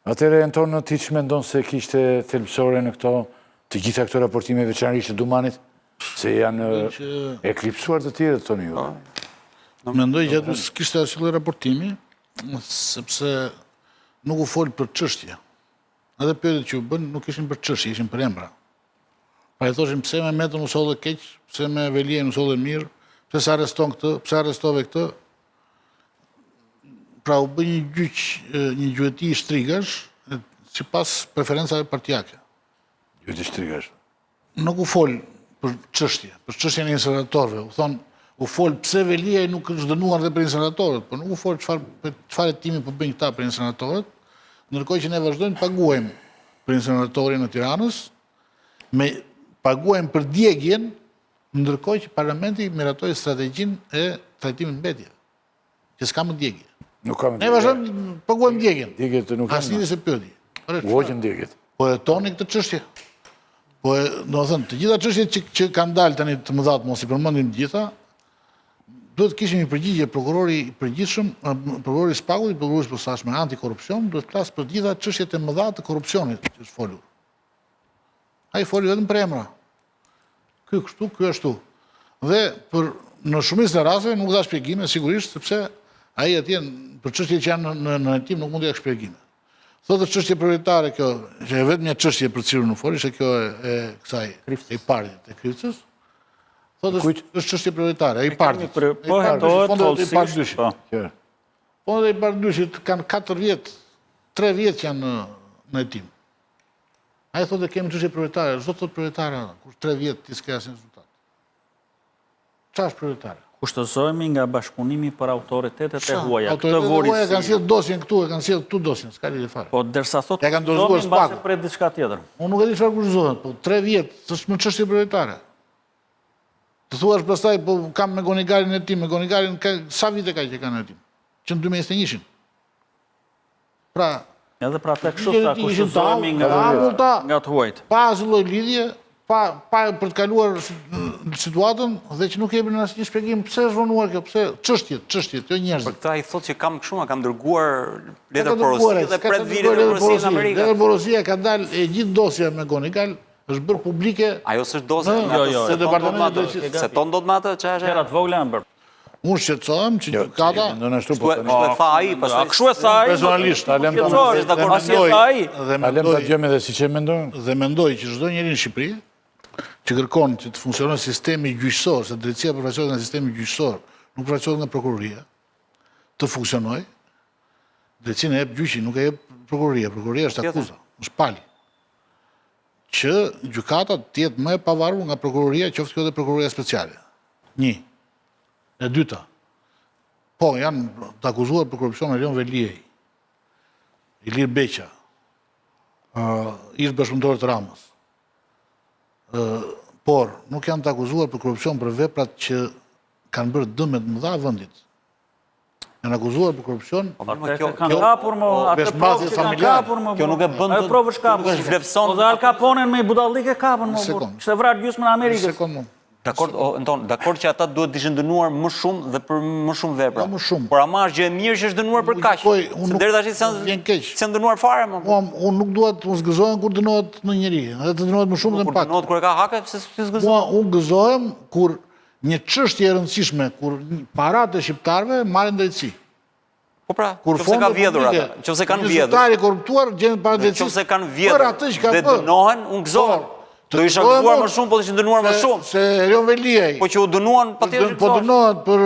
Atëre, Anton, ti që mendon se kishte thelbësore në këto, të gjitha këto raportime veçanërisht të Dumanit, se janë eklipsuar të tjerë, thoni ju? Mendoj që aty s'kishte asnjë raportimi, sepse nuk u fol për çështje. Edhe pyetjet që u bën nuk ishin për çështje, ishin për emra. Pa i thoshin pse me Metën u solle keq, pse me Velien u solle mirë, pse sa arreston këtë, pse arrestove këtë. Pra u bë një gjyqëti shtrigash sipas preferencave partijake. Gjyqëti shtrigash. Nuk u fol për çështjen e inseneratorëve. U thon, u fol pse Velia nuk është dënuar dhe për inseneratorët, por nuk u fol çfarë timi po bëjnë këta për inseneratorët, ndërkohë që ne vazhdojmë paguajmë për inseneratorin në Tiranës, paguajmë për djegjen, ndërkohë që parlamenti miratoi strategjinë e trajtimit mbetje, që s'ka më djegje. Ne vazhdojmë paguajmë djegjen. Djegjet nuk kanë. Asnjëri se pyeti. U hoqën djegjet. Po e toni këtë çështje. Po do të thënë, të gjitha çështjet që kanë dalë tani të mëdha, mos i përmendim të gjitha, duhet të kishim një përgjigje prokurori i përgjithshëm, prokurori Spakulli, prokurori posaçme antikorrupsion, duhet të flasë për të gjitha çështjet e mëdha të korrupsionit që është folur. Ai foli vetëm për emra. Ky kështu, ky ashtu. Dhe në shumicën e rasteve nuk dha shpjegime sigurisht sepse ai atje për çështjet që janë në hetim nuk mund të jap shpjegime. Thotë çështje prioritare kjo, që e vetëm një çështje për cilën nuk foli, është kjo e kësaj e partit e Kripcës. Thotë është çështje prioritare, e partit. Po hetohet folësisht. Fondet e pardyshit kanë 4 vjet, 3 vjet janë në hetim. Ai thotë kemi çështje prioritare, çdo thotë prioritare, kur 3 vjet ti s'ke asnjë rezultat. Çfarë është prioritare? Kushtëzohemi nga bashkëpunimi për autoritetet e huaja. Autoritetet e huaja kanë sjellë dosjen këtu, e kanë sjellë këtu dosjen, s'ka lidhje fare. Po derisa thotë ja kanë dorëzuar Spaku për diçka tjetër. Unë nuk e di çfarë kurzohet, po 3 vjet, s'është më çështje prioritare. Të thuash pastaj po kam me Gonigarin e tim, me Gonigarin sa vite ka që kanë në tim? Që në 2021-shin. Pra, edhe pra tek kështu ta kushtëzohemi nga të huajt. Pa asnjë lloj lidhje, pa për të kaluar situatën dhe që nuk jepin asnjë shpjegim pse është vonuar kjo, pse çështjet, jo njerëzit. Për këtë ai thotë që kam dërguar letër porosie dhe pret vite në porosie në Amerikë. Letër porosia ka dalë e gjithë dosja me Gonigal, është bërë publike. Ajo s'është dosja se departamenti se ton do të matë çfarë? Gjërat vogla janë bërë. Unë shqetësohem që gjykata kështu e tha ai, pastaj kështu e tha ai. Personalisht, ta dëgjojmë edhe siç e mendojmë. Dhe mendoj që çdo njeri në Shqipëri që kërkon që të funksionojë sistemi gjyqësor, se drejtësia përfaqësohet nga sistemi gjyqësor, nuk përfaqësohet nga prokuroria, të funksionojë, drejtësinë e jep gjyqi, nuk e jep prokuroria. Prokuroria është akuza, është pali. Që gjykata të jetë më e pavarur nga prokuroria, qoftë kjo dhe prokuroria speciale. 1. E dyta, po janë të akuzuar për korrupsion Erion Veliej, Ilir Beqa, ish bashkëpunëtor të Ramës. Por nuk janë të akuzuar për korrupsion për veprat që kanë bërë dëme të mëdha vendit. Janë akuzuar për korrupsion. Kanë kapur më atë provë që kanë kapur më. Kjo nuk e bën të provë shkapur. Vlefson. Dhe Al Caponen me budallike kapën më. Kishte vrarë gjysmën e Amerikës. Dakord që ata duhet të ishin dënuar më shumë dhe për më shumë vepra. Më shumë. Por ama është gjë e mirë që është dënuar për kaq. Se deri tash janë dënuar fare më. Unë nuk dua të zgëzohem kur dënohet në njeri, edhe të dënohet më shumë dhe më pak. Kur dënohet kur e ka hake, pse si zgëzohem? Unë gëzohem kur një çështje e rëndësishme, kur paratë e shqiptarëve marrin drejtësi. Po pra, nëse ka vjedhur ata, nëse kanë vjedhur. Zyrtari korruptuar gjenden para drejtësisë. Nëse kanë vjedhur dhe dënohen, unë gëzohem. Do isha gëzuar më shumë, po të ishin dënuar më shumë. Se Erion Veliej. Po që u dënuan patjetër. Po dënohet për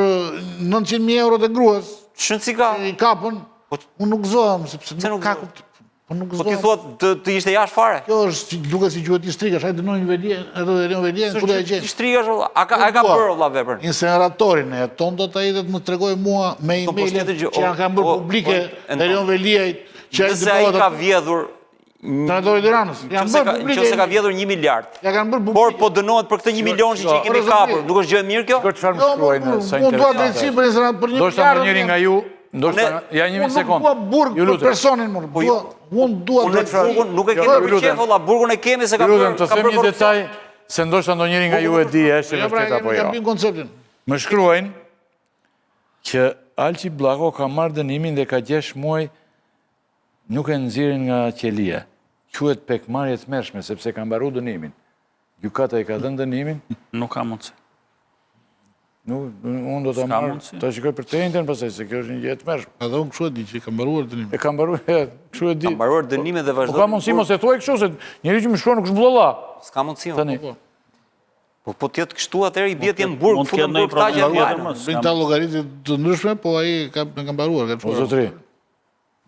900.000 euro të gruas. Ç'në si ka? I kapën. Unë nuk gëzohem sepse nuk ka kuptim. Po nuk gëzohem. Po ti thua të ishte jashtë fare. Kjo është duket si gjyqëti Strigash, ai dënoi Veliej, edhe Erion Veliej ku do e gjej. Strigash, a ka bërë vëlla veprën. Inseneratorin e ton do të ai të më tregoj mua me emailë që kanë bërë publike Erion Veliej, që ai dënohet. Nëse ai ka vjedhur Senatori Tiranës. Nëse ka vjedhur 1 miliard. Ja kanë bërë por po dënohet për këtë 1 milion që i kemi kapur. Nuk është gjë e mirë kjo? Çfarë më shkruajnë sa Unë dua drejtësi për një miliard. Ndoshta njëri nga ju, ndoshta ja 1 sekond. Unë dua burg për personin më. Unë dua drejtësi. Nuk e kemi për çef valla, burgun e kemi se ka bërë. Të them një detaj se ndoshta ndonjëri nga ju e di, është e vërtetë apo jo. Jam konceptin. Më shkruajnë që Alçi Bllako ka marrë dënimin dhe ka 6 muaj nuk e nxjerrin nga qelia. Quhet pekmarrje të mërshme, sepse ka mbaruar dënimin. Gjykata i ka dhënë dënimin. Nuk ka mundësi. Unë do të marrë, të shikoj për të intern, pasaj, se kjo është një jetë mërshme. Edhe unë kështu e di që i ka mbaruar dënimin. E ka mbaruar, kështu e di. Ka mbaruar dënimin dhe Po vazhdo. ka mundësi mos e thuaj kështu, se njëri që më shkruan nuk shmbullalla. S'ka mundësi. Tani. Po t'jetë kështu atëherë i bjet jenë burg, Mund të ketë ndonjë këta që problem janë. tjetër më. Bëjnë ta llogaritë të ndryshme, po ai ka mbaruar. O zotëri.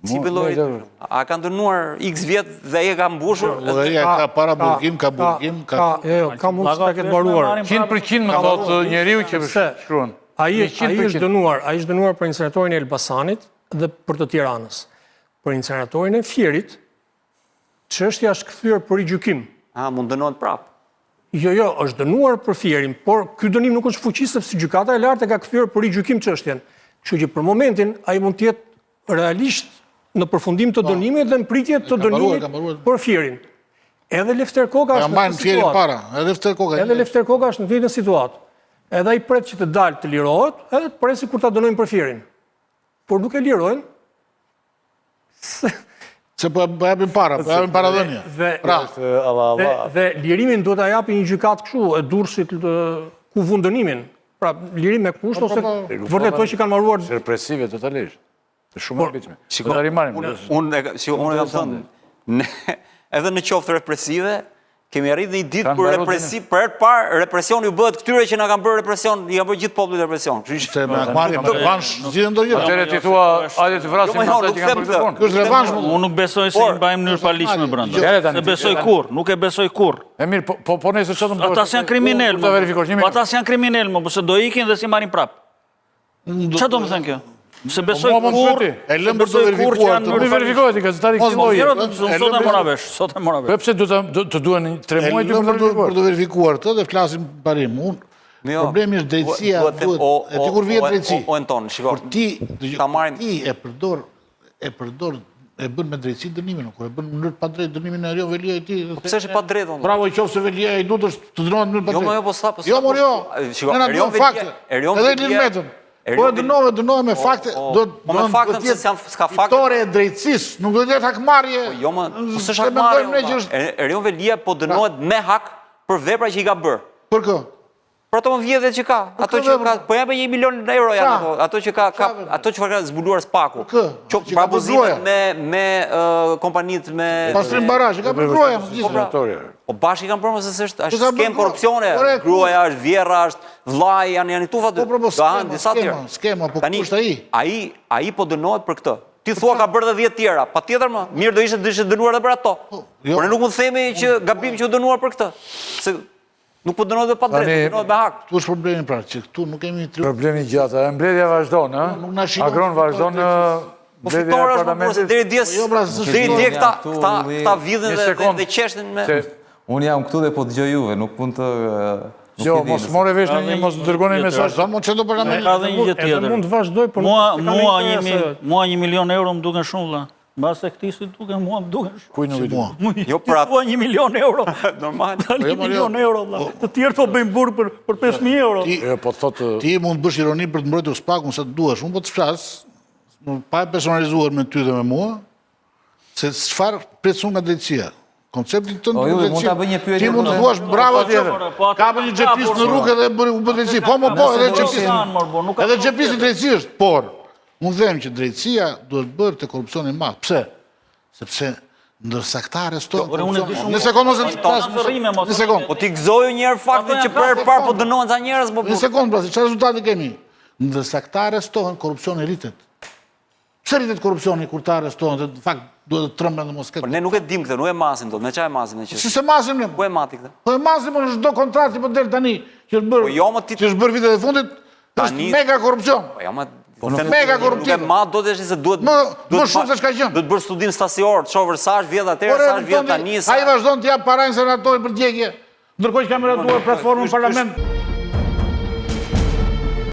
Si bëllojit? A ka ndërnuar x vjet dhe ai e ka mbushur? Llogaria ka para burgim, ka burgim, ka... Ka mundësi ta ketë mbaruar. 100% më thotë njeriu që shkruan. Ai është dënuar për incineratorin e Elbasanit dhe për të Tiranës. Për incineratorin e Fierit, çështja është kthyer për gjykim. Mund dënohet prap. Jo, është dënuar për Fierin, por ky dënim nuk është fuqishëm sepse gjykata e lartë e ka kthyer për gjykim çështjen. Kështu që për momentin ai mund të jetë realisht në përfundim të dënimit dhe në pritje të dënimit për Fierin. Edhe Lefter Koka është në këtë situatë. Edhe Lefter Koka është në të njëjtën situatë. Edhe ai pret që të dalë të lirohet, edhe të presi kur ta dënojnë për Fierin. Por nuk e lirojnë. Se po japin para dhënie. Dhe lirimin duhet ta japi një gjykatë kështu e Durrësit ku vun dënimin. Pra lirim me kusht ose vërtetoj që kanë marruar represive totalisht. Është shumë e habitshme. Do ta rimarim. Unë kam thënë, edhe në qoftë represive, kemi arritë një ditë për represiv, për herë parë represioni u bëhet këtyre që na kanë bërë represion, i kanë bërë gjithë popullit represion. Se me marrje të revansh zgjidhen ndonjë. Atëherë ti thua, hajde të vrasim ata që kanë bërë këtë punë. Ky është revansh. Unë nuk besoj se i mbajmë në mënyrë paligjshme brenda. Se besoj kur, nuk e besoj kur. E mirë, po nëse çfarë do të Ata janë kriminal. Ata janë kriminal, po se do ikin dhe si marrin prap. Çfarë do të thënë kjo? Se besoj kur, e lëm për të verifikuar. Nuk verifikohet, gazetari Sot e mora vesh, sot e mora vesh. Pse do duhen 3 muaj për të verifikuar këtë dhe flasim parim. Problemi është drejtësia, duhet, e ti kur vjen drejtësi. O Anton, shiko. Ti e bën me drejtësi dënimin, kur e bën në mënyrë pa drejtë dënimin e Erion Velia i ti. Po pse është pa drejtë? Bravo i qoftë se Velia i duhet të dënohet në mënyrë pa drejtë. Jo, po sa. Jo, mor jo. Edhe Lin Metën. Po e dënohet me fakte, do të jetë fitore e drejtësisë, nuk do të jetë hakmarrje. Jo, po s'është hakmarrje. Erion Velia po dënohet me hak për vepra që i ka bërë. Për kë? Për ato vjedhjet që ka, ato që ka, po japë 1 milion euro janë ato, ato që ka zbuluar Spaku. Pra abuzimet me kompanitë me Pastrim Barazhi ka bërë gruaja më gjithë. Po bashkë kanë bërë se është skem korrupsione, gruaja është, vjerra është, vllai janë këtu fatë. Ka disa tjerë. Skema, po kush ai? Ai po dënohet për këtë. Ti thua ka bërë edhe 10 tjera, patjetër më. Mirë do ishte dënuar edhe për ato. Por ne nuk mund të themi që gabim që u dënuar për këtë. Se nuk po dënohet pa drejtë, dënohet me hak. Tu është problemi pra, që këtu nuk kemi problemi gjatë. Mbledhja vazhdon, ë? Agron vazhdon në mbledhja e parlamentit. Deri dje këta vidhen dhe qeshtin me. Unë jam këtu dhe po dëgjoj juve, nuk mund të. Jo, mos more vesh në një, mos dërgoni mesazh. Sa mund çdo parlament. Ka dhe një gjë tjetër. Mund të vazhdoj, por mua 1 milion euro më duken shumë vëlla. Mbas e këtij si duken mua më duken shumë. Kuj nuk i duken. Jo pra 1 milion euro. Normal. 1 milion euro vëlla. Të tjerë po bëjnë burg për 5.000 euro. Po thotë ti mund të bësh ironi për të mbrojtur Spakun sa të duash. Unë po të flas pa e personalizuar me ty dhe me mua, se çfarë presun nga drejtësia. Koncepti tënd të drejtësisë. Ti mund të thuash bravo që ka bën një xhepis në rrugë dhe bëri u bë drejtësi. Po, edhe xhepis. Edhe xhepis i drejtësisë është, por unë them që drejtësia duhet bërë te korrupsioni i madh. Pse? Sepse ndërsa këta arrestohen. Në sekondë në sekondë. Po ti gëzoju një herë faktin që për parë po dënohen ca njerëz po. Në sekondë, pra, çfarë rezultati kemi? Ndërsa këta arrestohen, korrupsioni rritet. Pse rritet korrupsioni kur ta arrestohen? Në fakt duhet të trembën dhe mos ketë. Po ne nuk e dim këtë, nuk e masim dot. Me çfarë e masim ne që? Si se masim ne? Ku e mati këtë? Po e masim në çdo kontratë që po del tani, që është bërë. Po jo më ti. Që është bërë vitet e fundit, është mega korrupsion. Po jo më mega korruptiv. Nuk e mat do të ishte se duhet më shumë se çka gjën. Duhet bërë studim stacior, të shohër sa është vjet atëherë, sa është vjet tani. Ai vazhdon të jap para senatorit për djegje, ndërkohë që ka meratuar platformën në parlament.